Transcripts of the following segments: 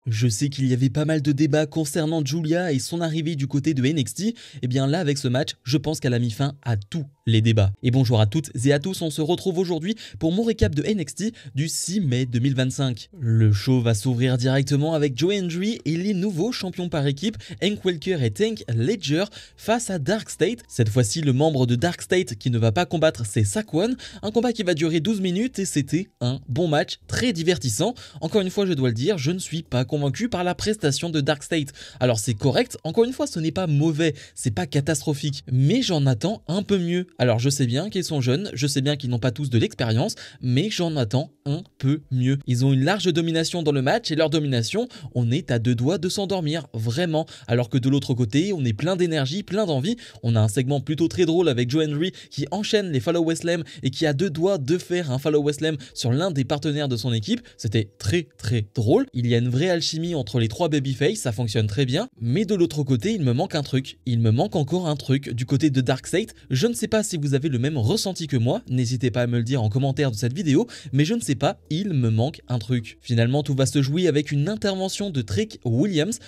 Je sais qu'il y avait pas mal de débats concernant Giulia et son arrivée du côté de NXT, et bien là avec ce match, je pense qu'elle a mis fin à tous les débats. Et bonjour à toutes et à tous, on se retrouve aujourd'hui pour mon récap de NXT du 6 mai 2025. Le show va s'ouvrir directement avec Joe Hendry et les nouveaux champions par équipe, Hank Welker et Tank Ledger face à Dark State. Cette fois-ci, le membre de Dark State qui ne va pas combattre, c'est Saquon, un combat qui va durer 12 minutes et c'était un bon match, très divertissant. Encore une fois, je dois le dire, je ne suis pas convaincu par la prestation de Dark State. Alors c'est correct, encore une fois, ce n'est pas mauvais, c'est pas catastrophique, mais j'en attends un peu mieux. Alors je sais bien qu'ils sont jeunes, je sais bien qu'ils n'ont pas tous de l'expérience, mais j'en attends un peu mieux. Ils ont une large domination dans le match et leur domination, on est à deux doigts de s'endormir, vraiment. Alors que de l'autre côté, on est plein d'énergie, plein d'envie. On a un segment plutôt très drôle avec Joe Hendry qui enchaîne les Follow Slam et qui a deux doigts de faire un Follow Slam sur l'un des partenaires de son équipe. C'était très drôle. Il y a une vraie alchimie entre les trois babyface, ça fonctionne très bien. Mais de l'autre côté, il me manque un truc. Il me manque encore un truc du côté de Dark State. Je ne sais pas si vous avez le même ressenti que moi, n'hésitez pas à me le dire en commentaire de cette vidéo, mais je ne sais pas, il me manque un truc. Finalement, tout va se jouer avec une intervention de Trick Williams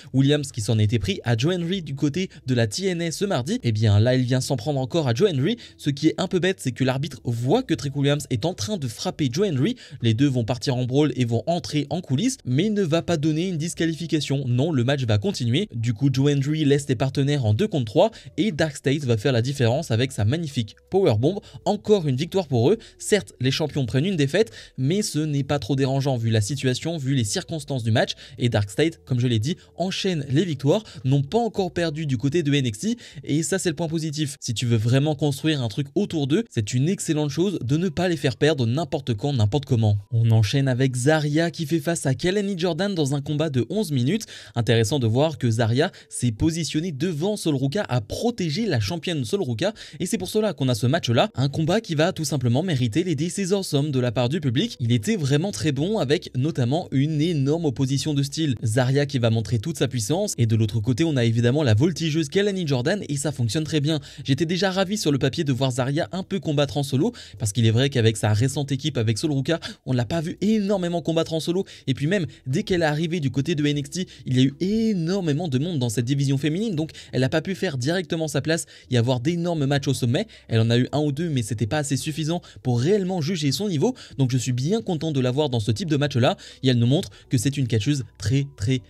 qui s'en était pris à Joe Hendry du côté de la TNA ce mardi. Et bien là, il vient s'en prendre encore à Joe Hendry. Ce qui est un peu bête, c'est que l'arbitre voit que Trick Williams est en train de frapper Joe Hendry. Les deux vont partir en brawl et vont entrer en coulisses, mais il ne va pas donner une disqualification. Non, le match va continuer. Du coup, Joe Hendry laisse les partenaires en 2 contre 3 et Dark State va faire la différence avec sa magnifique powerbomb. Encore une victoire pour eux. Certes, les champions prennent une défaite, mais ce n'est pas trop dérangeant vu la situation, vu les circonstances du match. Et Dark State, comme je l'ai dit, enchaîne les victoires, n'ont pas encore perdu du côté de NXT et ça c'est le point positif. Si tu veux vraiment construire un truc autour d'eux, c'est une excellente chose de ne pas les faire perdre n'importe quand, n'importe comment. On enchaîne avec Zarya qui fait face à Kelani Jordan dans un combat de 11 minutes. Intéressant de voir que Zarya s'est positionnée devant Sol Ruka à protéger la championne Sol Ruka et c'est pour cela qu'on a ce match là, un combat qui va tout simplement mériter les This is Awesome de la part du public. Il était vraiment très bon avec notamment une énorme opposition de style. Zarya qui va montrer toute sa puissance et de l'autre côté on a évidemment la voltigeuse Kelani Jordan et ça fonctionne très bien. J'étais déjà ravi sur le papier de voir Zarya un peu combattre en solo parce qu'il est vrai qu'avec sa récente équipe avec Sol Ruka, on ne l'a pas vu énormément combattre en solo et puis même dès qu'elle est arrivée du côté de NXT, il y a eu énormément de monde dans cette division féminine donc elle n'a pas pu faire directement sa place et avoir d'énormes matchs au sommet. Elle en a eu un ou deux mais c'était pas assez suffisant pour réellement juger son niveau donc je suis bien content de la voir dans ce type de match là et elle nous montre que c'est une catcheuse très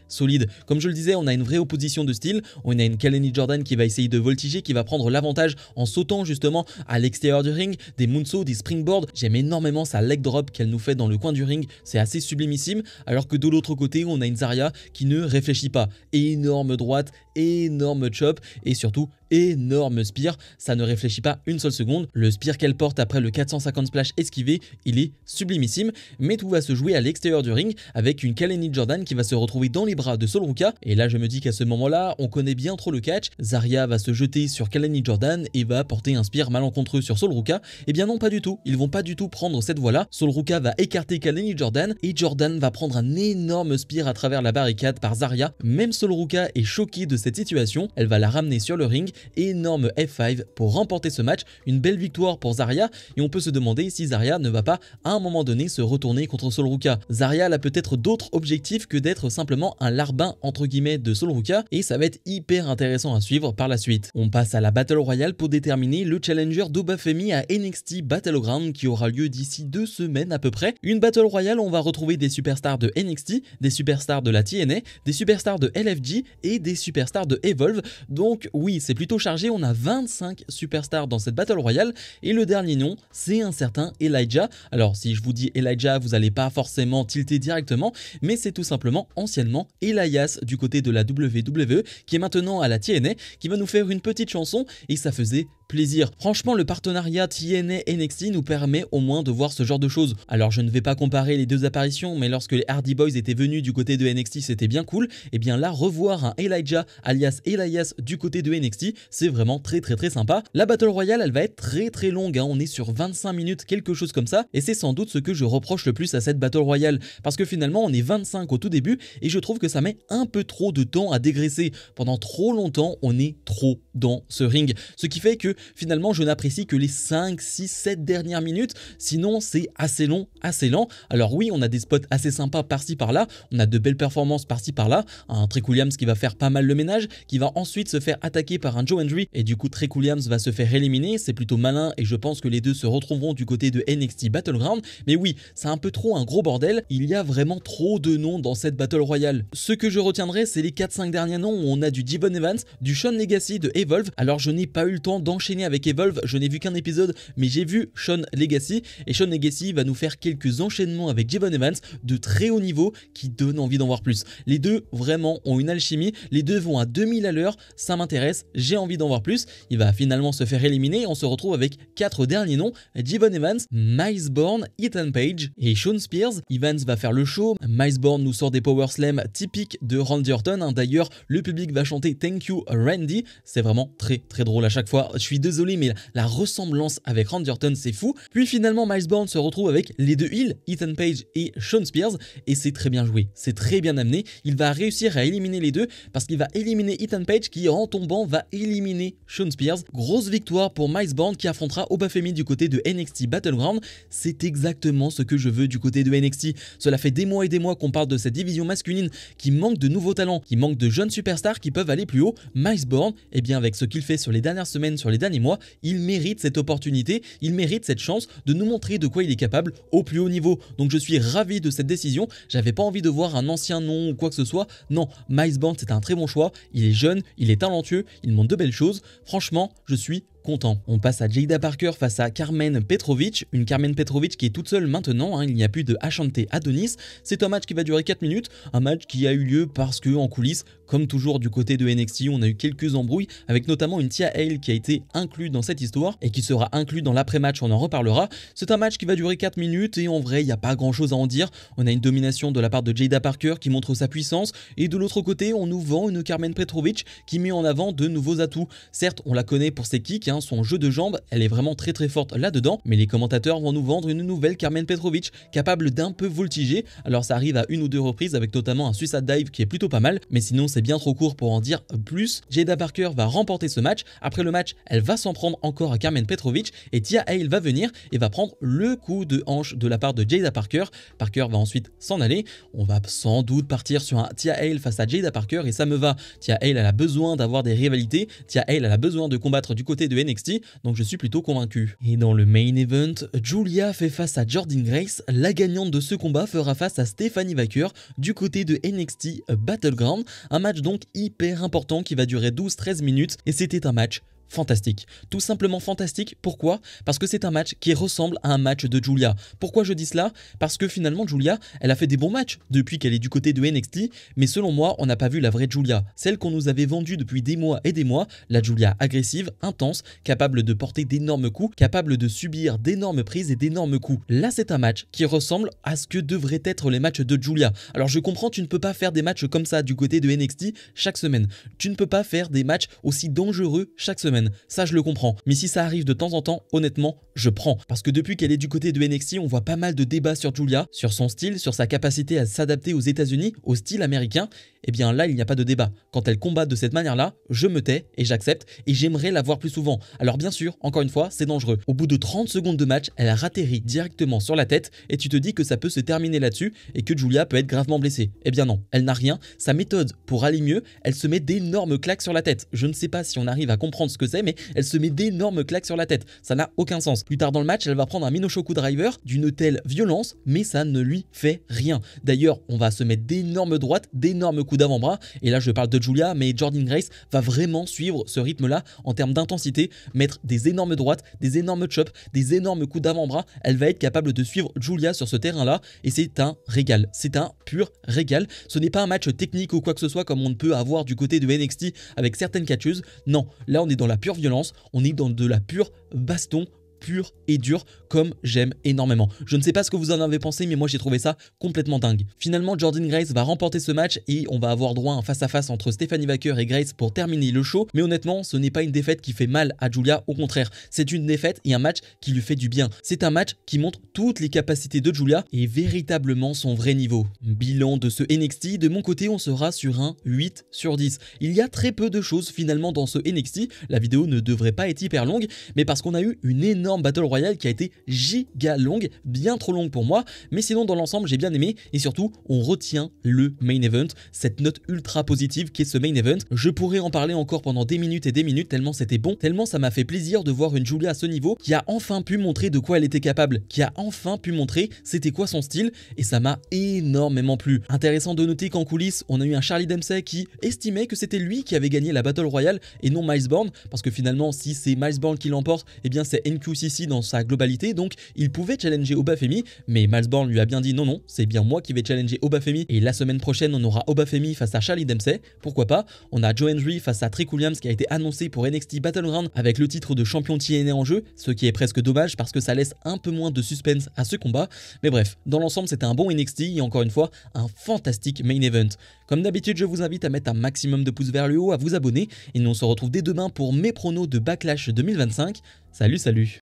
solide. Comme je le disais, on a une vraie opposition de style, on a une Kelani Jordan qui va essayer de voltiger, qui va prendre l'avantage en sautant justement à l'extérieur du ring, des moonsaults, des springboards. J'aime énormément sa leg drop qu'elle nous fait dans le coin du ring, c'est assez sublimissime, alors que de l'autre côté on a une Zarya qui ne réfléchit pas. Énorme droite, énorme chop et surtout énorme spear, ça ne réfléchit pas une seule seconde. Le spear qu'elle porte après le 450 splash esquivé, il est sublimissime, mais tout va se jouer à l'extérieur du ring avec une Kelani Jordan qui va se retrouver dans les bras de Sol Ruka. Et là je me dis qu'à ce moment là on connaît bien trop le catch. Zarya va se jeter sur Kelani Jordan et va porter un spear malencontreux sur Sol Ruka. Et bien non, pas du tout, ils vont pas du tout prendre cette voie là. Sol Ruka va écarter Kelani Jordan et Jordan va prendre un énorme spear à travers la barricade par Zarya. Même Sol Ruka est choquée de cette situation, elle va la ramener sur le ring. Énorme F5 pour remporter ce match, une belle victoire pour Zarya et on peut se demander si Zarya ne va pas à un moment donné se retourner contre Sol Ruka. Zarya a peut-être d'autres objectifs que d'être simplement un larbin entre guillemets de Sol Ruka et ça va être hyper intéressant à suivre par la suite. On passe à la Battle Royale pour déterminer le challenger d'Obafemi à NXT Battleground qui aura lieu d'ici 2 semaines à peu près. Une Battle Royale où on va retrouver des superstars de NXT, des superstars de la TNA, des superstars de LFG et des superstars de Evolve. Donc oui, c'est plutôt chargé, on a 25 superstars dans cette Battle Royale et le dernier nom c'est un certain Elijah. Alors si je vous dis Elijah vous n'allez pas forcément tilter directement mais c'est tout simplement anciennement Elias du côté de la WWE qui est maintenant à la TNA qui va nous faire une petite chanson et ça faisait plaisir. Franchement le partenariat TNA NXT nous permet au moins de voir ce genre de choses. Alors je ne vais pas comparer les deux apparitions mais lorsque les Hardy Boys étaient venus du côté de NXT c'était bien cool et bien là revoir un Elijah alias Elias du côté de NXT c'est vraiment très sympa. La Battle Royale elle va être très longue hein. On est sur 25 minutes quelque chose comme ça et c'est sans doute ce que je reproche le plus à cette Battle Royale parce que finalement on est 25 au tout début et je trouve que ça met un peu trop de temps à dégraisser. Pendant trop longtemps on est trop dans ce ring ce qui fait que finalement je n'apprécie que les 5, 6, 7 dernières minutes, sinon c'est assez long, assez lent. Alors oui, on a des spots assez sympas par-ci par-là, on a de belles performances par-ci par-là, un Trick Williams qui va faire pas mal le ménage, qui va ensuite se faire attaquer par un Joe Hendry et du coup Trick Williams va se faire éliminer, c'est plutôt malin et je pense que les deux se retrouveront du côté de NXT Battleground, mais oui, c'est un peu trop un gros bordel, il y a vraiment trop de noms dans cette Battle Royale. Ce que je retiendrai, c'est les 4-5 derniers noms où on a du Devon Evans, du Sean Legacy de Evolve. Alors je n'ai pas eu le temps d'enchaîner avec Evolve, je n'ai vu qu'un épisode, mais j'ai vu Sean Legacy et Sean Legacy va nous faire quelques enchaînements avec Devon Evans de très haut niveau qui donnent envie d'en voir plus. Les deux vraiment ont une alchimie, les deux vont à 2000 à l'heure, ça m'intéresse, j'ai envie d'en voir plus. Il va finalement se faire éliminer et on se retrouve avec 4 derniers noms, Devon Evans, Miles Bourne, Ethan Page et Shawn Spears. Evans va faire le show, Miles Bourne nous sort des power slams typiques de Randy Orton, d'ailleurs le public va chanter Thank You Randy, c'est vraiment très drôle à chaque fois, je suis désolé mais la ressemblance avec Randy Orton c'est fou. Puis finalement Miles Bourne se retrouve avec les deux heels, Ethan Page et Shawn Spears, et c'est très bien joué, c'est très bien amené, il va réussir à éliminer les deux parce qu'il va éliminer Ethan Page qui en tombant va éliminer Shawn Spears. Grosse victoire pour Miles Bourne qui affrontera Obafemi du côté de NXT Battleground, c'est exactement ce que je veux du côté de NXT. Cela fait des mois et des mois qu'on parle de cette division masculine qui manque de nouveaux talents, qui manque de jeunes superstars qui peuvent aller plus haut. Miles Bourne, et bien avec ce qu'il fait sur les dernières semaines, sur les derniers mois, il mérite cette opportunité, il mérite cette chance de nous montrer de quoi il est capable au plus haut niveau. Donc je suis ravi de cette décision, j'avais pas envie de voir un ancien nom ou quoi que ce soit, non, Miles Bourne c'est un très bon choix, il est jeune, il est talentueux, il montre de belles choses, franchement je suis content. On passe à Jada Parker face à Carmen Petrovic, une Carmen Petrovic qui est toute seule maintenant, il n'y a plus de Ashante Adonis. C'est un match qui va durer 4 minutes, un match qui a eu lieu parce que en coulisses, comme toujours du côté de NXT, on a eu quelques embrouilles avec notamment une Tia Hale qui a été inclue dans cette histoire et qui sera inclue dans l'après-match, on en reparlera. C'est un match qui va durer 4 minutes et en vrai il n'y a pas grand chose à en dire. On a une domination de la part de Jada Parker qui montre sa puissance et de l'autre côté on nous vend une Carmen Petrovic qui met en avant de nouveaux atouts. Certes on la connaît pour ses kicks, son jeu de jambes, elle est vraiment très forte là-dedans, mais les commentateurs vont nous vendre une nouvelle Carmen Petrovic capable d'un peu voltiger. Alors ça arrive à une ou deux reprises avec notamment un suicide dive qui est plutôt pas mal, mais sinon c'est bien trop court pour en dire plus. Jada Parker va remporter ce match, après le match elle va s'en prendre encore à Carmen Petrovic et Tia Hale va venir et va prendre le coup de hanche de la part de Jada Parker. Parker va ensuite s'en aller, on va sans doute partir sur un Tia Hale face à Jada Parker et ça me va. Tia Hale elle a besoin d'avoir des rivalités, Tia Hale elle a besoin de combattre du côté de NXT, donc je suis plutôt convaincu. Et dans le main event, Julia fait face à Jordynne Grace, la gagnante de ce combat fera face à Stephanie Vaquer du côté de NXT Battleground, un match donc hyper important qui va durer 12-13 minutes et c'était un match fantastique, tout simplement fantastique. Pourquoi? Parce que c'est un match qui ressemble à un match de Julia. Pourquoi je dis cela? Parce que finalement Julia, elle a fait des bons matchs depuis qu'elle est du côté de NXT, mais selon moi, on n'a pas vu la vraie Julia, celle qu'on nous avait vendue depuis des mois et des mois, la Julia agressive, intense, capable de porter d'énormes coups, capable de subir d'énormes prises et d'énormes coups. Là, c'est un match qui ressemble à ce que devraient être les matchs de Julia. Alors je comprends, tu ne peux pas faire des matchs comme ça du côté de NXT chaque semaine. Tu ne peux pas faire des matchs aussi dangereux chaque semaine. Ça je le comprends, mais si ça arrive de temps en temps, honnêtement, je prends. Parce que depuis qu'elle est du côté de NXT, on voit pas mal de débats sur Julia, sur son style, sur sa capacité à s'adapter aux États-Unis, au style américain. Et bien là, il n'y a pas de débat. Quand elle combat de cette manière-là, je me tais et j'accepte et j'aimerais la voir plus souvent. Alors bien sûr, encore une fois, c'est dangereux. Au bout de 30 secondes de match, elle a atterri directement sur la tête et tu te dis que ça peut se terminer là-dessus et que Julia peut être gravement blessée. Eh bien non, elle n'a rien. Sa méthode pour aller mieux, elle se met d'énormes claques sur la tête. Je ne sais pas si on arrive à comprendre ce que c'est, mais elle se met d'énormes claques sur la tête. Ça n'a aucun sens. Plus tard dans le match, elle va prendre un Minoshoku Driver d'une telle violence, mais ça ne lui fait rien. D'ailleurs, on va se mettre d'énormes droites, d'énormes coups d'avant-bras. Et là, je parle de Julia, mais Jordynne Grace va vraiment suivre ce rythme-là en termes d'intensité, mettre des énormes droites, des énormes chops, des énormes coups d'avant-bras. Elle va être capable de suivre Julia sur ce terrain-là et c'est un régal. C'est un pur régal. Ce n'est pas un match technique ou quoi que ce soit comme on peut avoir du côté de NXT avec certaines catcheuses. Non, là, on est dans la pure violence, on est dans de la pure baston pur et dur comme j'aime énormément. Je ne sais pas ce que vous en avez pensé, mais moi j'ai trouvé ça complètement dingue. Finalement, Jordynne Grace va remporter ce match et on va avoir droit à un face-à-face entre Stephanie Wacker et Grace pour terminer le show. Mais honnêtement, ce n'est pas une défaite qui fait mal à Giulia, au contraire. C'est une défaite et un match qui lui fait du bien. C'est un match qui montre toutes les capacités de Giulia et véritablement son vrai niveau. Bilan de ce NXT, de mon côté, on sera sur un 8 sur 10. Il y a très peu de choses finalement dans ce NXT. La vidéo ne devrait pas être hyper longue, mais parce qu'on a eu une énorme Battle Royale qui a été giga longue, bien trop longue pour moi. Mais sinon, dans l'ensemble, j'ai bien aimé et surtout, on retient le main event, cette note ultra positive qui est ce main event. Je pourrais en parler encore pendant des minutes et des minutes tellement c'était bon, tellement ça m'a fait plaisir de voir une Giulia à ce niveau qui a enfin pu montrer de quoi elle était capable, qui a enfin pu montrer c'était quoi son style et ça m'a énormément plu. Intéressant de noter qu'en coulisses, on a eu un Charlie Dempsey qui estimait que c'était lui qui avait gagné la Battle Royale et non Miles Borne, parce que finalement si c'est Miles Borne qui l'emporte, eh bien c'est NQCC dans sa globalité, donc il pouvait challenger Obafemi, mais Miles Borne lui a bien dit non, c'est bien moi qui vais challenger Obafemi et la semaine prochaine on aura Obafemi face à Charlie Dempsey, pourquoi pas. On a Joe Hendry face à Trick Williams qui a été annoncé pour NXT Battleground avec le titre de champion TNA en jeu, ce qui est presque dommage parce que ça laisse un peu moins de suspense à ce combat, mais bref, dans l'ensemble c'était un bon NXT et encore une fois un fantastique main event. Comme d'habitude, je vous invite à mettre un maximum de pouces vers le haut, à vous abonner et nous on se retrouve dès demain pour mes pronos de Backlash 2025. Salut.